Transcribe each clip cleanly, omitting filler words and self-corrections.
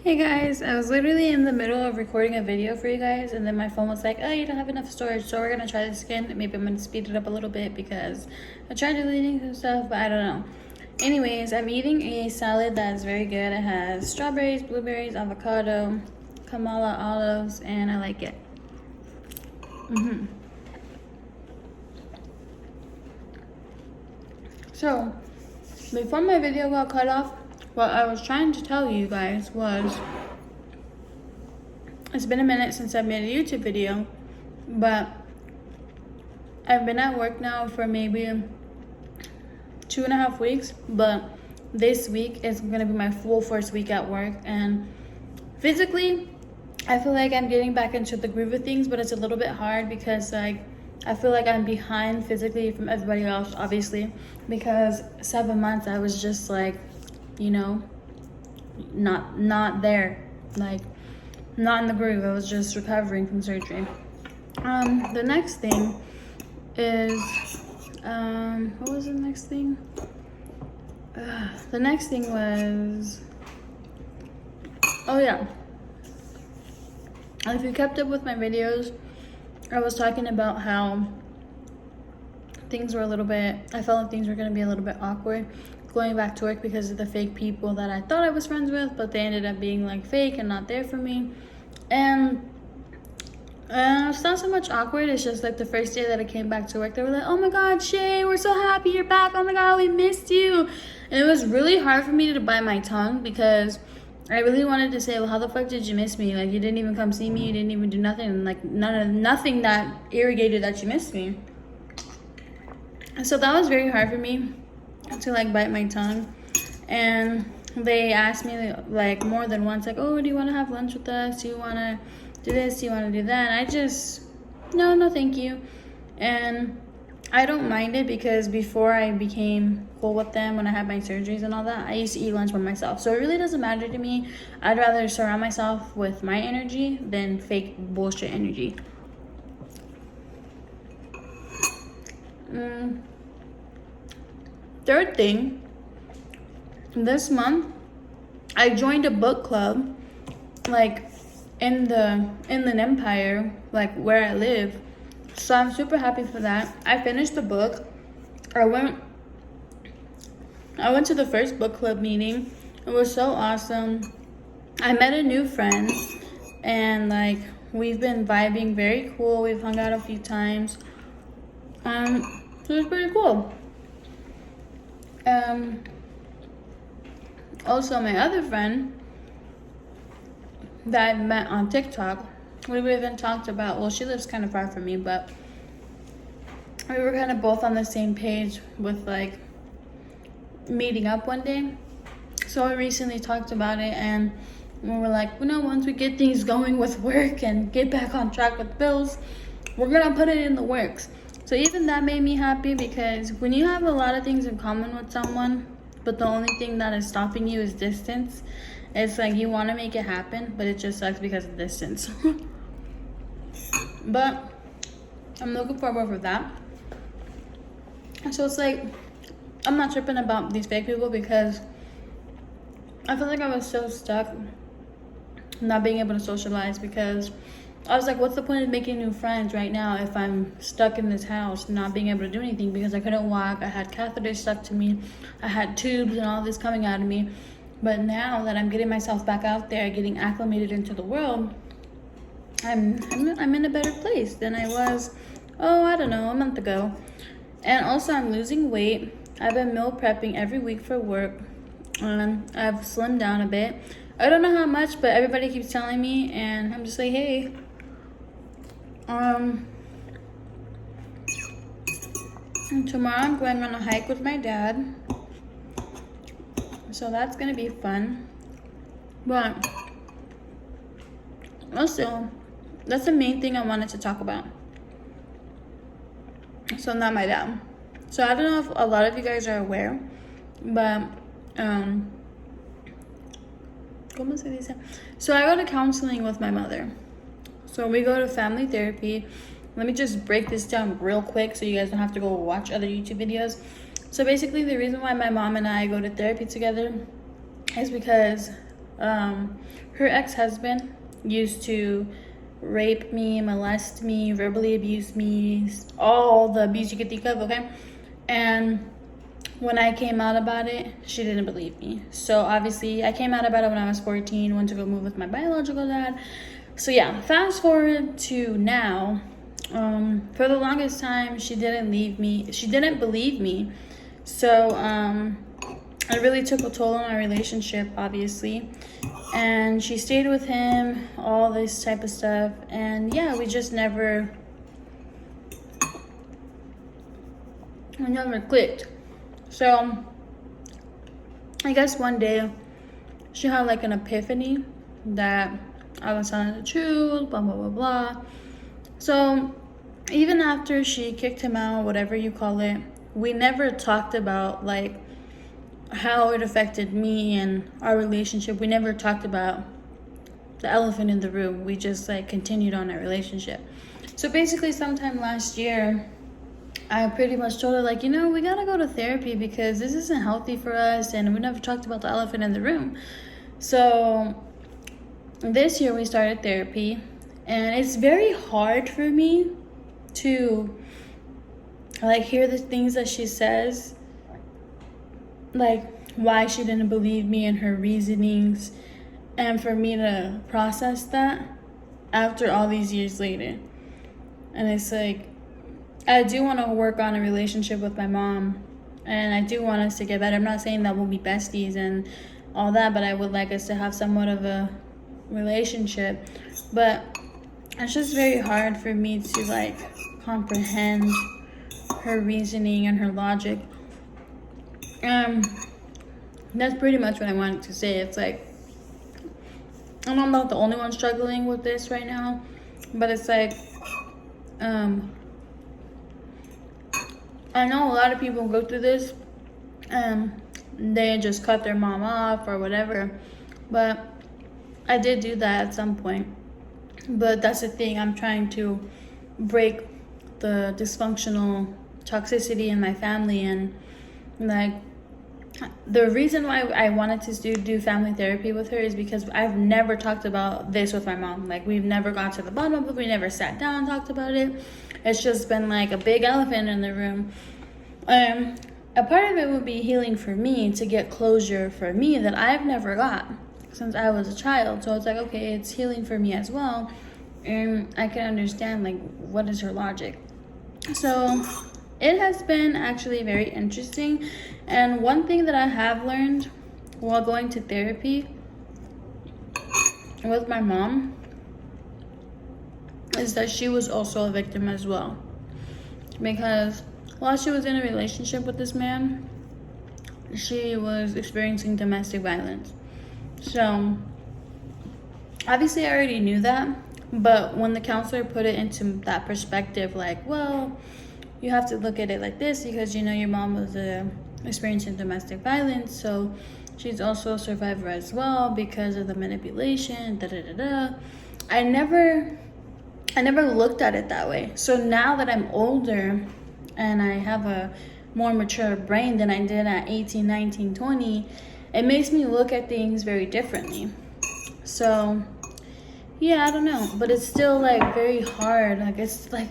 Hey guys, I was literally in the middle of recording a video for you guys, and then my phone was like, oh, you don't have enough storage, so we're gonna try this again. Maybe I'm gonna speed it up a little bit because I tried deleting some stuff, but I don't know. Anyways, I'm eating a salad that's very good. It has strawberries, blueberries, avocado, Kamala olives, and I like it. So, before my video got cut off, what I was trying to tell you guys was it's been a minute since I made a YouTube video, but I've been at work now for maybe 2.5 weeks, but this week is gonna be my full first week at work, and physically I feel like I'm getting back into the groove of things, but it's a little bit hard because I feel like I'm behind physically from everybody else, obviously, because 7 months I was just like, not there, like not in the groove. I was just recovering from surgery. The next thing is, what was the next thing? The next thing was, oh yeah. If you kept up with my videos, I was talking about how things were I felt like things were going to be a little bit awkward going back to work because of the fake people that I thought I was friends with, but they ended up being like fake and not there for me. And it's not so much awkward, it's just like the first day that I came back to work, they were like, oh my god, Shay, we're so happy you're back, oh my god, we missed you. And it was really hard for me to bite my tongue because I really wanted to say, well, how the fuck did you miss me? Like, you didn't even come see me, you didn't even do nothing, like nothing that irrigated that you missed me. So that was very hard for me to like bite my tongue. And they asked me like more than once, like, oh, do you want to have lunch with us? Do you want to do this? Do you want to do that? And I just, no, thank you. And I don't mind it because before I became cool with them, when I had my surgeries and all that, I used to eat lunch by myself. So it really doesn't matter to me. I'd rather surround myself with my energy than fake bullshit energy. Third thing, this month I joined a book club, like in the Inland Empire, like where I live. So I'm super happy for that. I finished the book. I went to the first book club meeting. It was so awesome. I met a new friend, and like we've been vibing very cool. We've hung out a few times. So it was pretty cool. Also, my other friend that I met on TikTok, we even talked about, well, she lives kind of far from me, but we were kind of both on the same page with like meeting up one day. So we recently talked about it, and we were like, once we get things going with work and get back on track with bills, we're gonna put it in the works. So even that made me happy, because when you have a lot of things in common with someone, but the only thing that is stopping you is distance, it's like you want to make it happen, but it just sucks because of distance. But I'm looking forward for that. So it's like, I'm not tripping about these fake people because I feel like I was so stuck not being able to socialize, because I was like, what's the point of making new friends right now if I'm stuck in this house not being able to do anything because I couldn't walk, I had catheters stuck to me, I had tubes and all this coming out of me. But now that I'm getting myself back out there, getting acclimated into the world, I'm in a better place than I was, I don't know, a month ago. And also I'm losing weight. I've been meal prepping every week for work. I've slimmed down a bit. I don't know how much, but everybody keeps telling me, and I'm just like, hey. And tomorrow I'm going on a hike with my dad, so that's gonna be fun. But also, that's the main thing I wanted to talk about. So not my dad. So I don't know if a lot of you guys are aware, but ¿cómo se dice? So I go to counseling with my mother. So we go to family therapy. Let me just break this down real quick so you guys don't have to go watch other YouTube videos. So basically the reason why my mom and I go to therapy together is because Her ex-husband used to rape me, molest me, verbally abuse me, all the abuse you could think of, okay? And when I came out about it, she didn't believe me. So obviously, I came out about it when I was 14, went to go move with my biological dad. So yeah, fast forward to now. For the longest time, she didn't believe me. So it really took a toll on our relationship, obviously. And she stayed with him, all this type of stuff. And yeah, we never clicked. So I guess one day she had like an epiphany that I was telling the truth, blah, blah, blah, blah. So even after she kicked him out, whatever you call it, we never talked about like how it affected me and our relationship. We never talked about the elephant in the room. We just like continued on our relationship. So basically sometime last year, I pretty much told her like, we gotta go to therapy because this isn't healthy for us, and we never talked about the elephant in the room. So this year we started therapy, and it's very hard for me to like hear the things that she says, like why she didn't believe me and her reasonings, and for me to process that after all these years later. And it's like, I do want to work on a relationship with my mom, and I do want us to get better. I'm not saying that we'll be besties and all that, but I would like us to have somewhat of a relationship. But it's just very hard for me to like comprehend her reasoning and her logic. That's pretty much what I wanted to say. It's like, I'm not the only one struggling with this right now, but it's like, I know a lot of people go through this, they just cut their mom off or whatever, but I did do that at some point. But that's the thing, I'm trying to break the dysfunctional toxicity in my family. And like, the reason why I wanted to do family therapy with her is because I've never talked about this with my mom. Like, we've never got to the bottom of it. We never sat down and talked about it. It's just been like a big elephant in the room. A part of it would be healing for me, to get closure for me that I've never got since I was a child. So it's like, okay, it's healing for me as well, and I can understand like what is her logic. So it has been actually very interesting. And one thing that I have learned while going to therapy with my mom is that she was also a victim as well. Because while she was in a relationship with this man, she was experiencing domestic violence. So obviously I already knew that, but when the counselor put it into that perspective, like, well, you have to look at it like this because your mom was experiencing domestic violence, so she's also a survivor as well because of the manipulation, I never looked at it that way. So now that I'm older and I have a more mature brain than I did at 18, 19, 20, it makes me look at things very differently. So yeah, I don't know, but it's still like very hard. Like it's like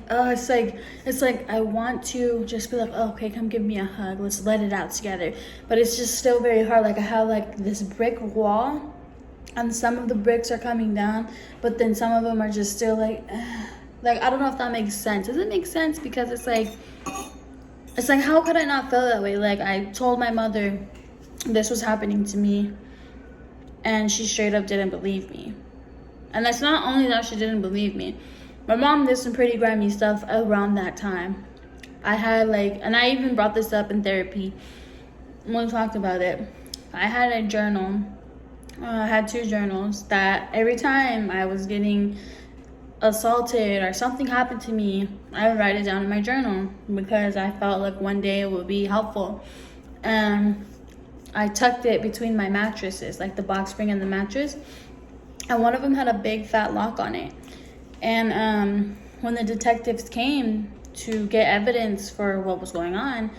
I want to just be like, oh, okay, come give me a hug, let's let it out together. But it's just still very hard. Like I have like this brick wall, and some of the bricks are coming down, but then some of them are just still like I don't know if that makes sense. Does it make sense? Because it's like how could I not feel that way? Like I told my mother this was happening to me, and she straight up didn't believe me. And that's not only that she didn't believe me. My mom did some pretty grimy stuff around that time. I had and I even brought this up in therapy when we talked about it. I had a journal. I had 2 journals that every time I was getting assaulted or something happened to me, I would write it down in my journal because I felt like one day it would be helpful. And I tucked it between my mattresses, like the box spring and the mattress. And one of them had a big fat lock on it. And when the detectives came to get evidence for what was going on,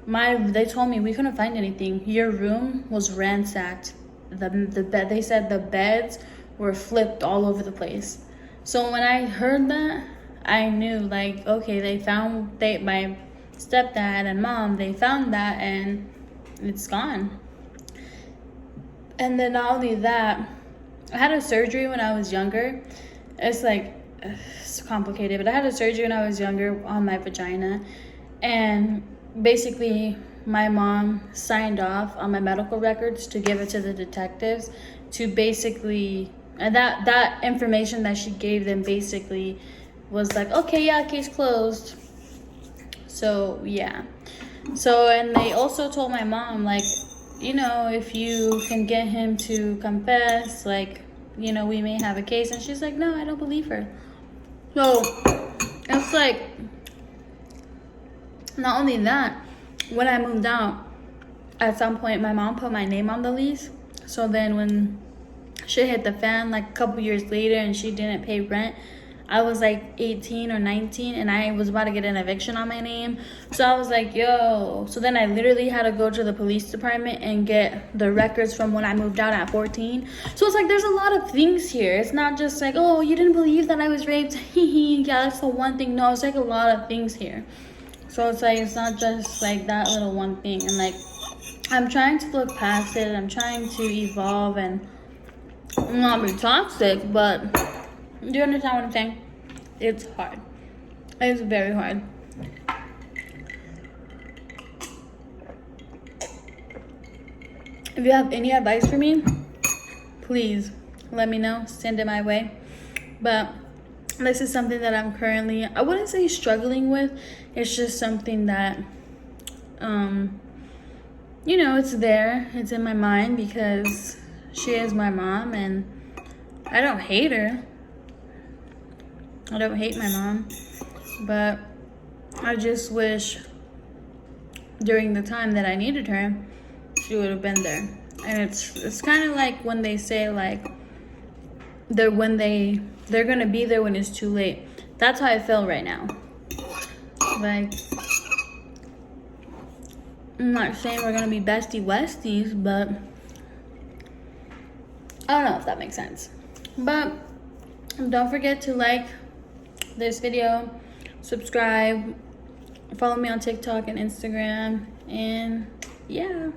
they told me we couldn't find anything. Your room was ransacked the bed. They said the beds were flipped all over the place. So when I heard that, I knew, like, okay, my stepdad and mom, they found that and it's gone. And then not only that, I had a surgery when I was younger. It's like, it's complicated, but I had a surgery when I was younger on my vagina. And basically, my mom signed off on my medical records to give it to the detectives to basically, and that information that she gave them basically was like, okay, yeah, case closed. So, yeah. So, and they also told my mom, like, you know, if you can get him to confess, like, you know, we may have a case. And she's like, no, I don't believe her. So, it's like, not only that, when I moved out, at some point, my mom put my name on the lease. So then when shit hit the fan, like a couple years later, and she didn't pay rent, I was like 18 or 19, and I was about to get an eviction on my name. So I was like, yo. So then I literally had to go to the police department and get the records from when I moved out at 14. So it's like, there's a lot of things here. It's not just like, oh, you didn't believe that I was raped. Yeah, that's the one thing. No, it's like a lot of things here. So it's like, it's not just like that little one thing. And like, I'm trying to look past it. I'm trying to evolve and not be toxic, but do you understand what I'm saying? It's hard. It's very hard. If you have any advice for me, please let me know. Send it my way. But this is something that I'm currently, I wouldn't say struggling with. It's just something that, you know, it's there. It's in my mind because she is my mom, and I don't hate her. I don't hate my mom, but I just wish during the time that I needed her, she would have been there. And it's kind of like when they say, like, they're gonna be there when it's too late. That's how I feel right now. Like, I'm not saying we're gonna be bestie westies, but I don't know if that makes sense. But don't forget to like this video, subscribe, follow me on TikTok and Instagram, and yeah.